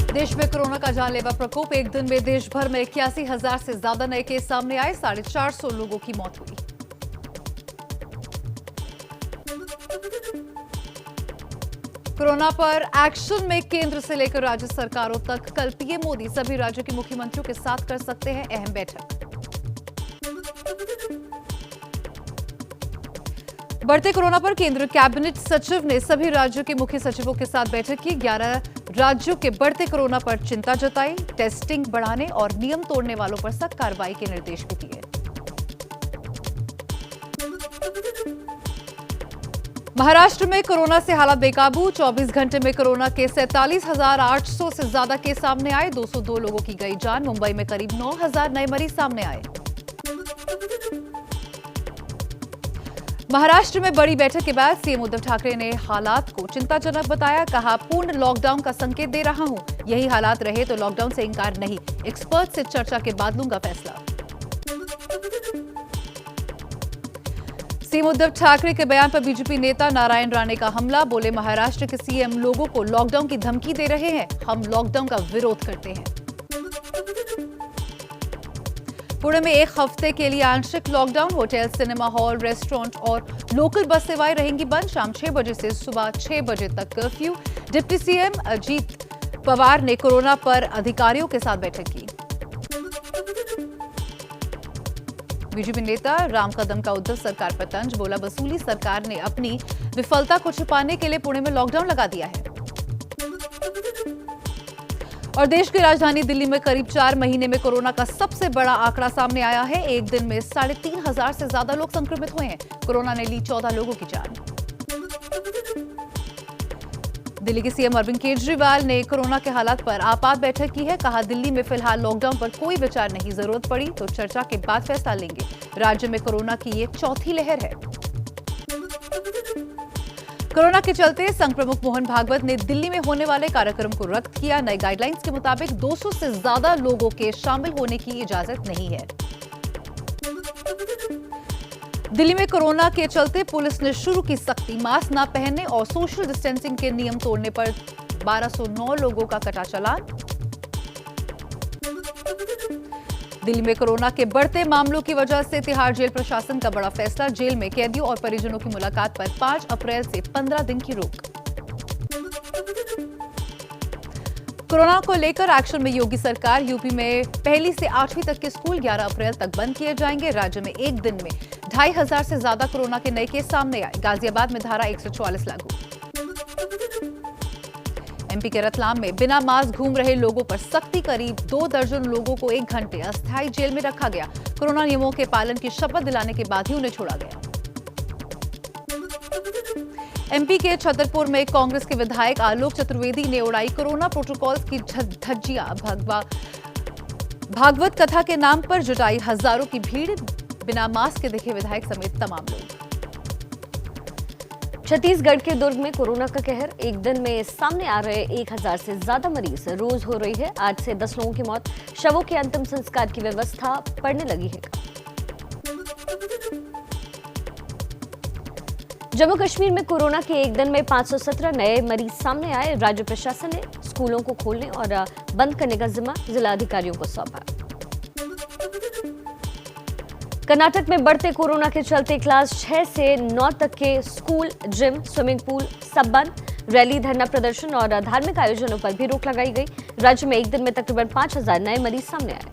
देश में कोरोना का जानलेवा प्रकोप। एक दिन में देश भर में 81,000 से ज्यादा नए केस सामने आए। 450 लोगों की मौत हुई। कोरोना पर एक्शन में केंद्र से लेकर राज्य सरकारों तक कल पीएम मोदी सभी राज्यों के मुख्यमंत्रियों के साथ कर सकते हैं अहम बैठक। बढ़ते कोरोना पर केंद्र कैबिनेट सचिव ने सभी राज्यों के मुख्य सचिवों के साथ बैठक की। 11 राज्यों के बढ़ते कोरोना पर चिंता जताई। टेस्टिंग बढ़ाने और नियम तोड़ने वालों पर सख्त कार्रवाई के निर्देश भी दिए। महाराष्ट्र में कोरोना से हालात बेकाबू। 24 घंटे में कोरोना के 47,800 से ज्यादा केस सामने आए। 202 लोगों की गई जान। मुंबई में करीब 9,000 नए मरीज सामने आए। महाराष्ट्र में बड़ी बैठक के बाद सीएम उद्धव ठाकरे ने हालात को चिंताजनक बताया। कहा, पूर्ण लॉकडाउन का संकेत दे रहा हूं। यही हालात रहे तो लॉकडाउन से इंकार नहीं। एक्सपर्ट से चर्चा के बाद लूंगा फैसला। सीएम उद्धव ठाकरे के बयान पर बीजेपी नेता नारायण राणे का हमला। बोले, महाराष्ट्र के सीएम लोगों को लॉकडाउन की धमकी दे रहे हैं। हम लॉकडाउन का विरोध करते हैं। पुणे में एक हफ्ते के लिए आंशिक lockdown. Hotel, cinema hall, restaurant और लोकल बस सेवाएं रहेंगी बंद। शाम 6 बजे से सुबह 6 बजे तक curfew. Deputy CM Ajit Pawar ने कोरोना पर अधिकारियों के साथ बैठक की। बीजेपी नेता राम कदम का उद्धव सरकार पर तंज। बोला, वसूली सरकार ने अपनी विफलता को छुपाने के लिए पुणे में लॉकडाउन लगा दिया है। और देश की राजधानी दिल्ली में करीब 4 महीने में कोरोना का सबसे बड़ा आंकड़ा सामने आया है। एक दिन में 3,500 से ज्यादा लोग संक्रमित हुए हैं। कोरोना ने ली 14 लोगों की जान। दिल्ली के सीएम अरविंद केजरीवाल ने कोरोना के हालात पर आपात बैठक की है। कहा, दिल्ली में फिलहाल लॉकडाउन पर कोई विचार नहीं। जरूरत पड़ी तो चर्चा के बाद फैसला लेंगे। राज्य में कोरोना की ये चौथी लहर है। कोरोना के चलते संघ प्रमुख मोहन भागवत ने दिल्ली में होने वाले कार्यक्रम को रद्द किया। नए गाइडलाइंस के मुताबिक 200 से ज्यादा लोगों के शामिल होने की इजाजत नहीं है। दिल्ली में कोरोना के चलते पुलिस ने शुरू की सख्ती। मास्क न पहनने और सोशल डिस्टेंसिंग के नियम तोड़ने पर 1209 लोगों का कटा चालान। दिल्ली में कोरोना के बढ़ते मामलों की वजह से तिहाड़ जेल प्रशासन का बड़ा फैसला। जेल में कैदियों और परिजनों की मुलाकात पर 5 अप्रैल से 15 दिन की रोक। कोरोना को लेकर एक्शन में योगी सरकार। यूपी में 1 से 8वीं तक के स्कूल 11 अप्रैल तक बंद किए जाएंगे। राज्य में एक दिन में 2,500 से ज्यादा कोरोना के नए केस सामने आए। गाजियाबाद में धारा 144 लागू। एमपी के रतलाम में बिना मास्क घूम रहे लोगों पर सख्ती। करीब 2 दर्जन लोगों को 1 घंटे अस्थायी जेल में रखा गया। कोरोना नियमों के पालन की शपथ दिलाने के बाद ही उन्हें छोड़ा गया। एमपी के छतरपुर में कांग्रेस के विधायक आलोक चतुर्वेदी ने उड़ाई कोरोना प्रोटोकॉल की धज्जियां। भागवत कथा के नाम पर जुटाई हजारों की भीड़। बिना मास्क के दिखे विधायक समेत तमाम लोग। छत्तीसगढ़ के दुर्ग में कोरोना का कहर। एक दिन में सामने आ रहे 1,000 से ज्यादा मरीज। रोज हो रही है 8 से 10 लोगों की मौत। शवों के अंतिम संस्कार की व्यवस्था पड़ने लगी है। जम्मू कश्मीर में कोरोना के एक दिन में 517 नए मरीज सामने आए। राज्य प्रशासन ने स्कूलों को खोलने और बंद करने का जिम्मा जिला अधिकारियों को सौंपा। कर्नाटक में बढ़ते कोरोना के चलते क्लास 6 से 9 तक के स्कूल, जिम, स्विमिंग पूल सब बंद। रैली, धरना प्रदर्शन और धार्मिक आयोजनों पर भी रोक लगाई गई। राज्य में एक दिन में तकरीबन 5,000 नए मरीज सामने आए।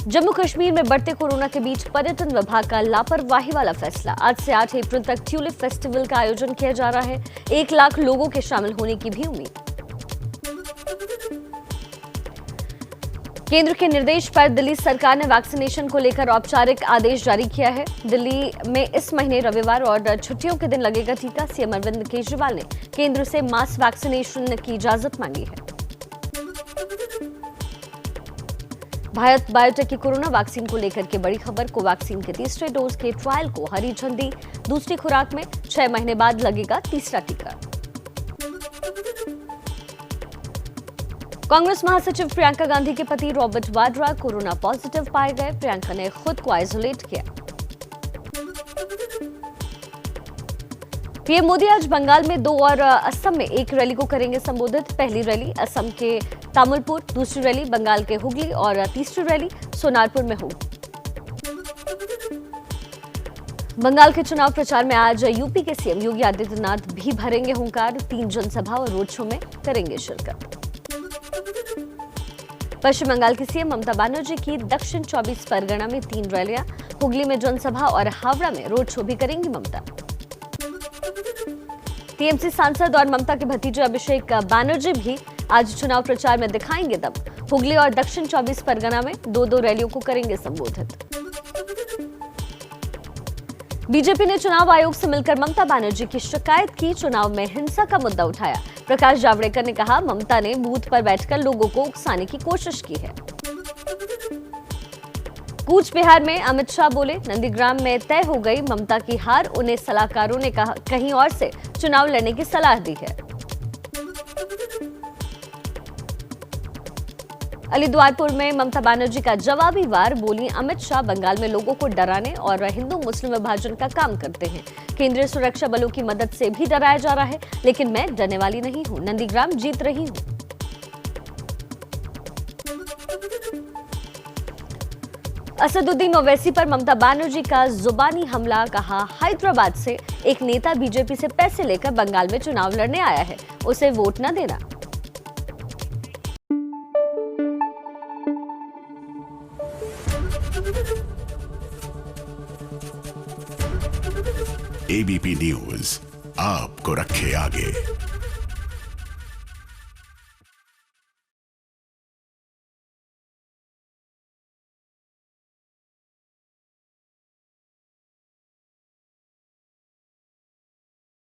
जम्मू कश्मीर में बढ़ते कोरोना के बीच पर्यटन विभाग का लापरवाही वाला फैसला। आज से 8 अप्रैल तक ट्यूलिप फेस्टिवल का आयोजन किया जा रहा है। 1 लाख लोगों के शामिल होने की भी उम्मीद। केंद्र के निर्देश पर दिल्ली सरकार ने वैक्सीनेशन को लेकर औपचारिक आदेश जारी किया है। दिल्ली में इस महीने रविवार और छुट्टियों के दिन लगेगा टीका। सीएम अरविंद केजरीवाल ने केंद्र से मास वैक्सीनेशन की इजाजत मांगी है। भारत बायोटेक की कोरोना वैक्सीन को लेकर के बड़ी खबर। कोवैक्सीन के तीसरे डोज के ट्रायल को हरी झंडी। दूसरी खुराक में 6 महीने बाद लगेगा तीसरा टीका। कांग्रेस महासचिव प्रियंका गांधी के पति रॉबर्ट वाड्रा कोरोना पॉजिटिव पाए गए। प्रियंका ने खुद को आइसोलेट किया। पीएम मोदी आज बंगाल में 2 और असम में 1 रैली को करेंगे संबोधित। पहली रैली असम के तामुलपुर, दूसरी रैली बंगाल के हुगली और तीसरी रैली सोनारपुर में होगी। बंगाल के चुनाव प्रचार में आज यूपी के सीएम योगी आदित्यनाथ भी भरेंगे हुंकार। 3 जनसभा और रोड शो में करेंगे शिरकत। पश्चिम बंगाल की सीएम ममता बनर्जी की दक्षिण 24 परगना में 3 रैलियां, हुगली में जनसभा और हावड़ा में रोड शो भी करेंगी ममता। टीएमसी सांसद और ममता के भतीजे अभिषेक बनर्जी भी आज चुनाव प्रचार में दिखाएंगे दम। हुगली और दक्षिण 24 परगना में 2-2 रैलियों को करेंगे संबोधित। बीजेपी ने चुनाव आयोग से मिलकर ममता बनर्जी की शिकायत की, चुनाव में हिंसा का मुद्दा उठाया। प्रकाश जावड़ेकर ने कहा, ममता ने बूथ पर बैठकर लोगों को उकसाने की कोशिश की है। कूच बिहार में अमित शाह बोले, नंदीग्राम में तय हो गई ममता की हार। उन्हें सलाहकारों ने कहा कहीं और से चुनाव लड़ने की सलाह दी है। अलीद्वारपुर में ममता बनर्जी का जवाबी वार, बोली अमित शाह बंगाल में लोगों को डराने और हिंदू मुस्लिम विभाजन का काम करते हैं। केंद्रीय सुरक्षा बलों की मदद से भी डराया जा रहा है, लेकिन मैं डरने वाली नहीं हूं, नंदीग्राम जीत रही हूं। असदुद्दीन ओवैसी पर ममता बनर्जी का जुबानी हमला, कहा हैदराबाद से एक नेता बीजेपी से पैसे लेकर बंगाल में चुनाव लड़ने आया है, उसे वोट न देना। एबीपी न्यूज आपको रखे आगे।